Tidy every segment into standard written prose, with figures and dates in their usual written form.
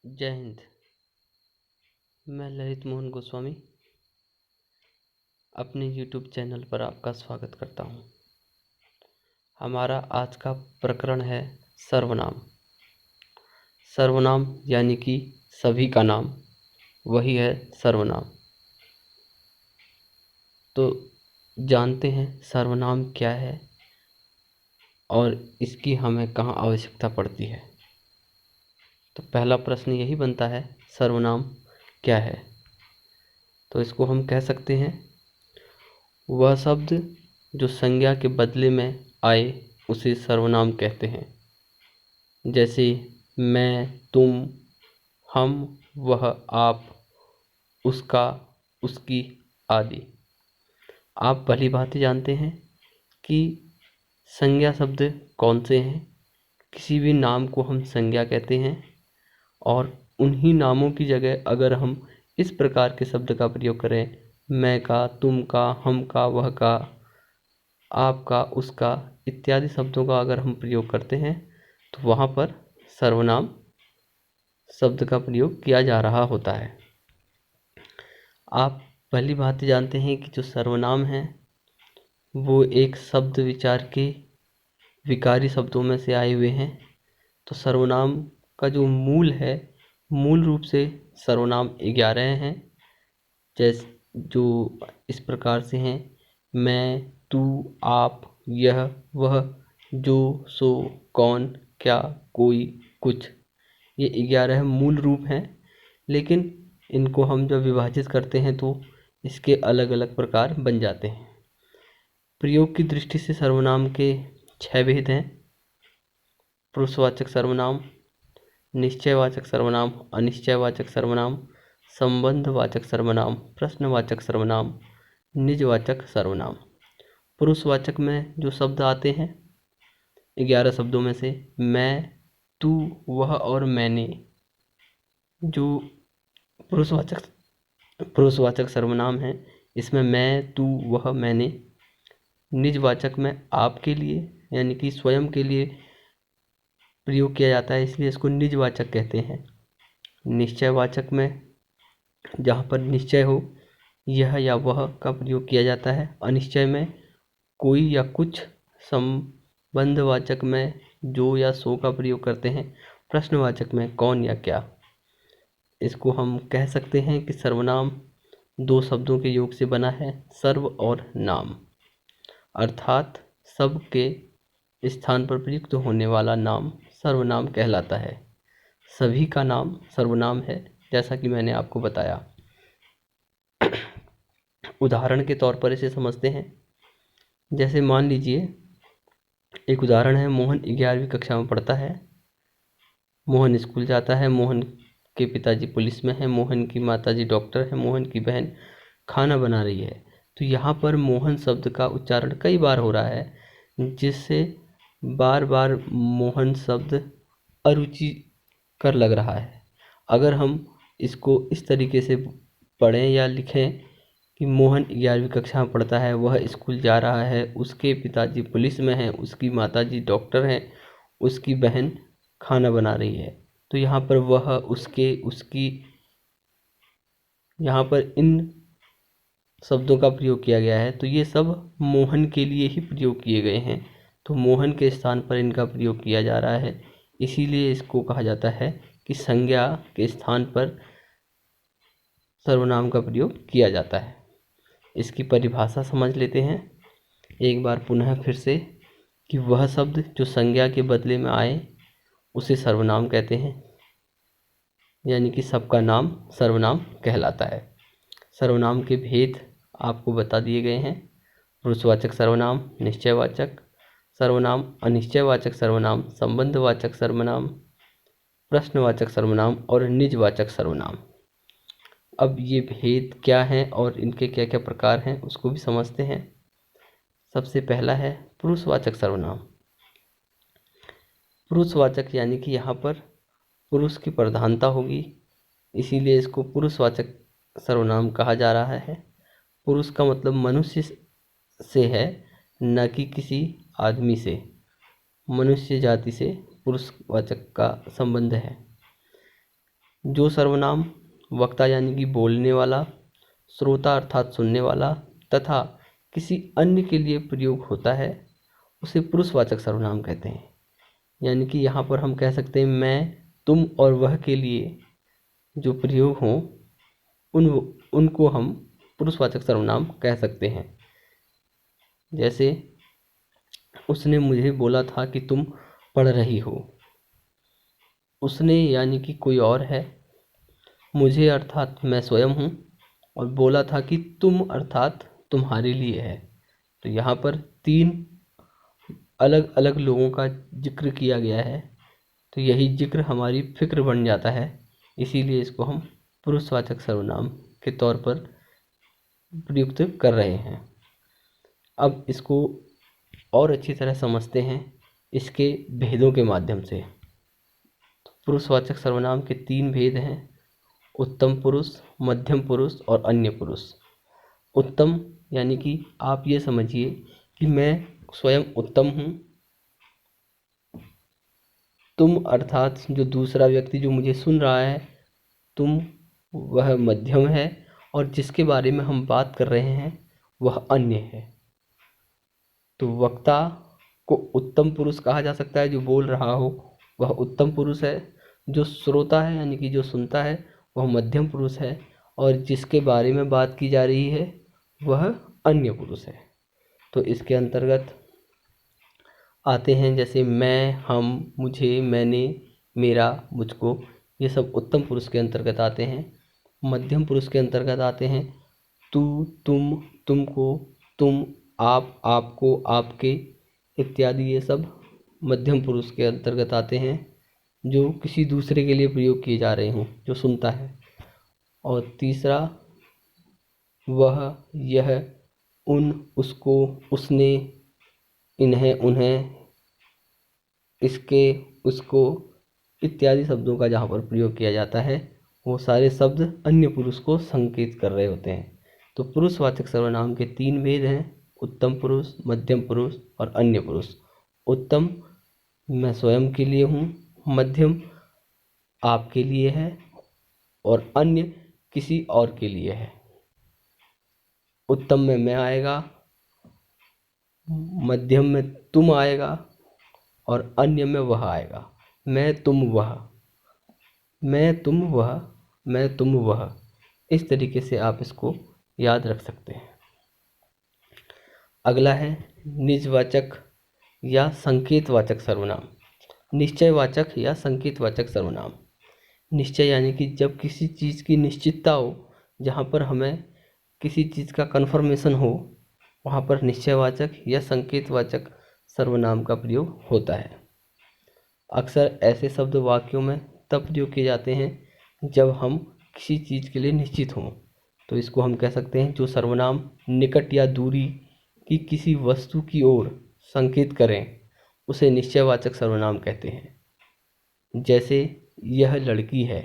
जय हिंद। मैं ललित मोहन गोस्वामी अपने YouTube चैनल पर आपका स्वागत करता हूं। हमारा आज का प्रकरण है सर्वनाम। सर्वनाम यानी कि सभी का नाम, वही है सर्वनाम। तो जानते हैं सर्वनाम क्या है और इसकी हमें कहाँ आवश्यकता पड़ती है। तो पहला प्रश्न यही बनता है, सर्वनाम क्या है। तो इसको हम कह सकते हैं, वह शब्द जो संज्ञा के बदले में आए उसे सर्वनाम कहते हैं। जैसे मैं, तुम, हम, वह, आप, उसका, उसकी आदि। आप भली भांति जानते हैं कि संज्ञा शब्द कौन से हैं। किसी भी नाम को हम संज्ञा कहते हैं और उन्हीं नामों की जगह अगर हम इस प्रकार के शब्द का प्रयोग करें, मैं का, तुम का, हम का, वह का, आपका, उसका इत्यादि शब्दों का अगर हम प्रयोग करते हैं तो वहाँ पर सर्वनाम शब्द का प्रयोग किया जा रहा होता है। आप भली भांति जानते हैं कि जो सर्वनाम है वो एक शब्द विचार के विकारी शब्दों में से आए हुए हैं। तो सर्वनाम का जो मूल है, मूल रूप से सर्वनाम 11 हैं। जैसे जो इस प्रकार से हैं, मैं, तू, आप, यह, वह, जो, सो, कौन, क्या, कोई, कुछ। ये 11 मूल रूप हैं, लेकिन इनको हम जब विभाजित करते हैं तो इसके अलग अलग प्रकार बन जाते हैं। प्रयोग की दृष्टि से सर्वनाम के 6 भेद हैं। पुरुषवाचक सर्वनाम, निश्चयवाचक सर्वनाम, अनिश्चयवाचक सर्वनाम, संबंधवाचक सर्वनाम, प्रश्नवाचक सर्वनाम, निजवाचक सर्वनाम। पुरुषवाचक में जो शब्द आते हैं 11 शब्दों में से मैं, तू, वह और मैंने, जो पुरुषवाचक सर्वनाम है, इसमें मैं, तू, वह, मैंने। निजवाचक में आपके लिए यानी कि स्वयं के लिए प्रयोग किया जाता है, इसलिए इसको निजवाचक कहते हैं। निश्चयवाचक में जहाँ पर निश्चय हो, यह या वह का प्रयोग किया जाता है। अनिश्चय में कोई या कुछ। संबंधवाचक में जो या सो का प्रयोग करते हैं। प्रश्नवाचक में कौन या क्या। इसको हम कह सकते हैं कि सर्वनाम 2 शब्दों के योग से बना है, सर्व और नाम। अर्थात सब के स्थान पर प्रयुक्त होने वाला नाम सर्वनाम कहलाता है। सभी का नाम सर्वनाम है, जैसा कि मैंने आपको बताया। उदाहरण के तौर पर इसे समझते हैं। जैसे मान लीजिए, एक उदाहरण है, मोहन 11वीं कक्षा में पढ़ता है। मोहन स्कूल जाता है। मोहन के पिताजी पुलिस में हैं। मोहन की माताजी डॉक्टर है। मोहन की बहन खाना बना रही है। तो यहाँ पर मोहन शब्द का उच्चारण कई बार हो रहा है, जिससे बार बार मोहन शब्द अरुचिकर लग रहा है। अगर हम इसको इस तरीके से पढ़ें या लिखें कि मोहन 11वीं कक्षा में पढ़ता है, वह स्कूल जा रहा है, उसके पिताजी पुलिस में हैं, उसकी माताजी डॉक्टर हैं, उसकी बहन खाना बना रही है। तो यहाँ पर वह, उसके, उसकी, यहाँ पर इन शब्दों का प्रयोग किया गया है। तो ये सब मोहन के लिए ही प्रयोग किए गए हैं। तो मोहन के स्थान पर इनका प्रयोग किया जा रहा है, इसीलिए इसको कहा जाता है कि संज्ञा के स्थान पर सर्वनाम का प्रयोग किया जाता है। इसकी परिभाषा समझ लेते हैं एक बार पुनः फिर से, कि वह शब्द जो संज्ञा के बदले में आए उसे सर्वनाम कहते हैं, यानी कि सबका नाम सर्वनाम कहलाता है। सर्वनाम के भेद आपको बता दिए गए हैं। पुरुषवाचक सर्वनाम, निश्चयवाचक सर्वनाम, अनिश्चयवाचक सर्वनाम, संबंधवाचक सर्वनाम, प्रश्नवाचक सर्वनाम और निजवाचक सर्वनाम। अब ये भेद क्या हैं और इनके क्या क्या प्रकार हैं उसको भी समझते हैं। सबसे पहला है पुरुषवाचक सर्वनाम। पुरुषवाचक यानी कि यहाँ पर पुरुष की प्रधानता होगी, इसीलिए इसको पुरुषवाचक सर्वनाम कहा जा रहा है। पुरुष का मतलब मनुष्य से है, न कि किसी आदमी से। मनुष्य जाति से पुरुषवाचक का संबंध है। जो सर्वनाम वक्ता यानी कि बोलने वाला, श्रोता अर्थात सुनने वाला तथा किसी अन्य के लिए प्रयोग होता है उसे पुरुषवाचक सर्वनाम कहते हैं। यानी कि यहाँ पर हम कह सकते हैं मैं, तुम और वह के लिए जो प्रयोग हों उनको हम पुरुषवाचक सर्वनाम कह सकते हैं। जैसे उसने मुझे बोला था कि तुम पढ़ रही हो। उसने यानी कि कोई और है, मुझे अर्थात मैं स्वयं हूँ, और बोला था कि तुम अर्थात तुम्हारे लिए है। तो यहाँ पर 3 अलग अलग लोगों का जिक्र किया गया है, तो यही जिक्र हमारी फिक्र बन जाता है, इसीलिए इसको हम पुरुषवाचक सर्वनाम के तौर पर प्रयुक्त कर रहे हैं। अब इसको और अच्छी तरह समझते हैं इसके भेदों के माध्यम से। पुरुषवाचक सर्वनाम के 3 भेद हैं: उत्तम पुरुष, मध्यम पुरुष और अन्य पुरुष। उत्तम यानी कि आप ये समझिए कि मैं स्वयं उत्तम हूँ। तुम अर्थात जो दूसरा व्यक्ति जो मुझे सुन रहा है, तुम वह मध्यम है, और जिसके बारे में हम बात कर रहे हैं वह अन्य है। तो वक्ता को उत्तम पुरुष कहा जा सकता है, जो बोल रहा हो वह उत्तम पुरुष है। जो श्रोता है यानी कि जो सुनता है वह मध्यम पुरुष है, और जिसके बारे में बात की जा रही है वह अन्य पुरुष है। तो इसके अंतर्गत आते हैं जैसे मैं, हम, मुझे, मैंने, मेरा, मुझको, ये सब उत्तम पुरुष के अंतर्गत आते हैं। मध्यम पुरुष के अंतर्गत आते हैं तू, तुम, तुमको, तुम, आप, आपको, आपके इत्यादि। ये सब मध्यम पुरुष के अंतर्गत आते हैं, जो किसी दूसरे के लिए प्रयोग किए जा रहे हों, जो सुनता है। और तीसरा वह, यह, उन, उसको, उसने, इन्हें, उन्हें, इसके, उसको इत्यादि शब्दों का जहाँ पर प्रयोग किया जाता है वो सारे शब्द अन्य पुरुष को संकेत कर रहे होते हैं। तो पुरुषवाचक सर्वनाम के 3 भेद हैं: उत्तम पुरुष, मध्यम पुरुष और अन्य पुरुष। उत्तम मैं स्वयं के लिए हूँ, मध्यम आपके लिए है, और अन्य किसी और के लिए है। उत्तम में मैं आएगा, मध्यम में तुम आएगा, और अन्य में वह आएगा। मैं, तुम, वह, मैं, तुम, वह, मैं, तुम, वह। इस तरीके से आप इसको याद रख सकते हैं। अगला है निजवाचक या संकेतवाचक सर्वनाम। निश्चयवाचक या संकेतवाचक सर्वनाम। निश्चय यानी कि जब किसी चीज़ की निश्चितता हो, जहाँ पर हमें किसी चीज़ का कन्फर्मेशन हो, वहाँ पर निश्चयवाचक या संकेतवाचक सर्वनाम का प्रयोग होता है। अक्सर ऐसे शब्द वाक्यों में तब प्रयोग किए जाते हैं जब हम किसी चीज़ के लिए निश्चित हों। तो इसको हम कह सकते हैं जो सर्वनाम निकट या दूरी की किसी वस्तु की ओर संकेत करें उसे निश्चयवाचक सर्वनाम कहते हैं। जैसे यह लड़की है,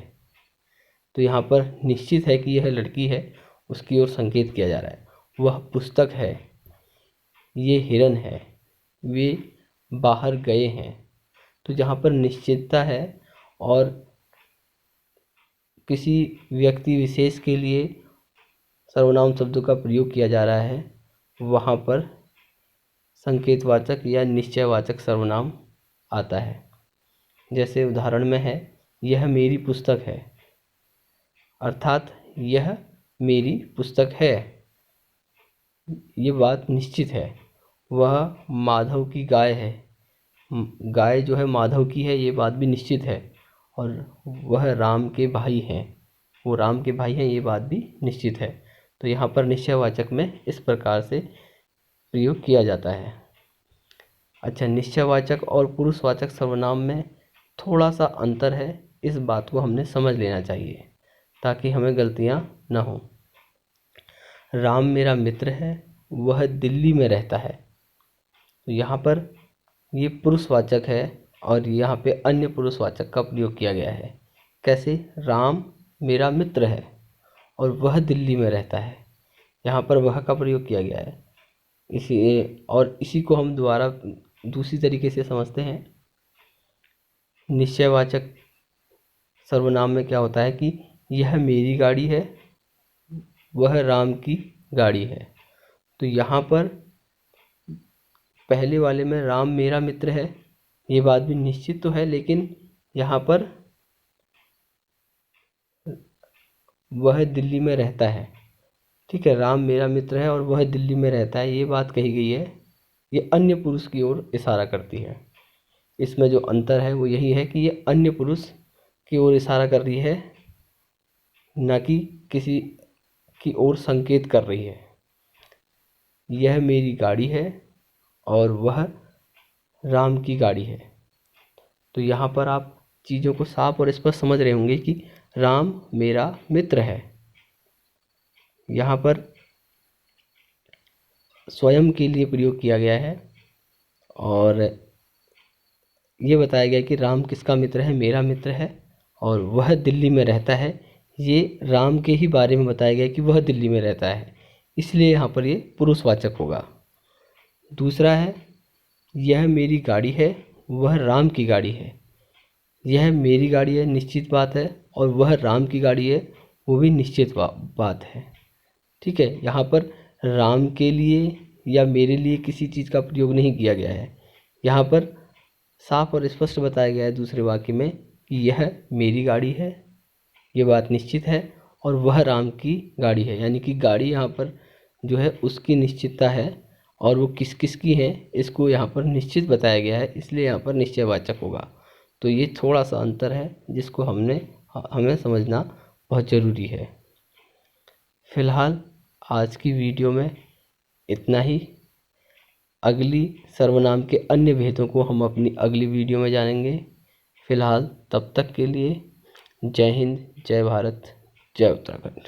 तो यहाँ पर निश्चित है कि यह लड़की है, उसकी ओर संकेत किया जा रहा है। वह पुस्तक है, ये हिरन है, वे बाहर गए हैं। तो जहाँ पर निश्चितता है और किसी व्यक्ति विशेष के लिए सर्वनाम शब्दों का प्रयोग किया जा रहा है, वहाँ पर संकेतवाचक या निश्चयवाचक सर्वनाम आता है। जैसे उदाहरण में है यह मेरी पुस्तक है, अर्थात यह मेरी पुस्तक है, ये बात निश्चित है। वह माधव की गाय है, गाय जो है माधव की है, ये बात भी निश्चित है। और वह राम के भाई हैं, वो राम के भाई हैं, ये बात भी निश्चित है। तो यहाँ पर निश्चयवाचक में इस प्रकार से प्रयोग किया जाता है। अच्छा, निश्चयवाचक और पुरुषवाचक सर्वनाम में थोड़ा सा अंतर है, इस बात को हमने समझ लेना चाहिए ताकि हमें गलतियाँ ना हो। राम मेरा मित्र है, वह दिल्ली में रहता है। तो यहाँ पर ये पुरुषवाचक है और यहाँ पे अन्य पुरुषवाचक का प्रयोग किया गया है। कैसे? राम मेरा मित्र है और वह दिल्ली में रहता है, यहाँ पर वह का प्रयोग किया गया है। इसी को हम दोबारा दूसरी तरीके से समझते हैं। निश्चयवाचक सर्वनाम में क्या होता है कि यह मेरी गाड़ी है, वह राम की गाड़ी है। तो यहाँ पर पहले वाले में राम मेरा मित्र है, ये बात भी निश्चित तो है, लेकिन यहाँ पर वह दिल्ली में रहता है। ठीक है, राम मेरा मित्र है और वह दिल्ली में रहता है, ये बात कही गई है। ये अन्य पुरुष की ओर इशारा करती है। इसमें जो अंतर है वो यही है कि ये अन्य पुरुष की ओर इशारा कर रही है, न कि किसी की ओर संकेत कर रही है। यह मेरी गाड़ी है और वह राम की गाड़ी है। तो यहाँ पर आप चीज़ों को साफ और स्पष्ट समझ रहे होंगे कि राम मेरा मित्र है। यहाँ पर स्वयं के लिए प्रयोग किया गया है और ये बताया गया कि राम किसका मित्र है, मेरा मित्र है और वह दिल्ली में रहता है। ये राम के ही बारे में बताया गया कि वह दिल्ली में रहता है, इसलिए यहाँ पर ये पुरुषवाचक होगा। दूसरा है, यह मेरी गाड़ी है, वह राम की गाड़ी है। यह मेरी गाड़ी है, निश्चित बात है, और वह राम की गाड़ी है, वो भी निश्चित बात है। ठीक है, यहाँ पर राम के लिए या मेरे लिए किसी चीज़ का प्रयोग नहीं किया गया है। यहाँ पर साफ और स्पष्ट बताया गया है दूसरे वाक्य में कि यह मेरी गाड़ी है, ये बात निश्चित है, और वह राम की गाड़ी है, यानी कि गाड़ी यहाँ पर जो है उसकी निश्चितता है और वो किस किस की है इसको यहाँ पर निश्चित बताया गया है, इसलिए यहाँ पर निश्चयवाचक होगा। तो ये थोड़ा सा अंतर है जिसको हमें समझना बहुत ज़रूरी है। फिलहाल आज की वीडियो में इतना ही। अगली सर्वनाम के अन्य भेदों को हम अपनी अगली वीडियो में जानेंगे। फिलहाल तब तक के लिए जय हिंद, जय भारत, जय उत्तराखंड।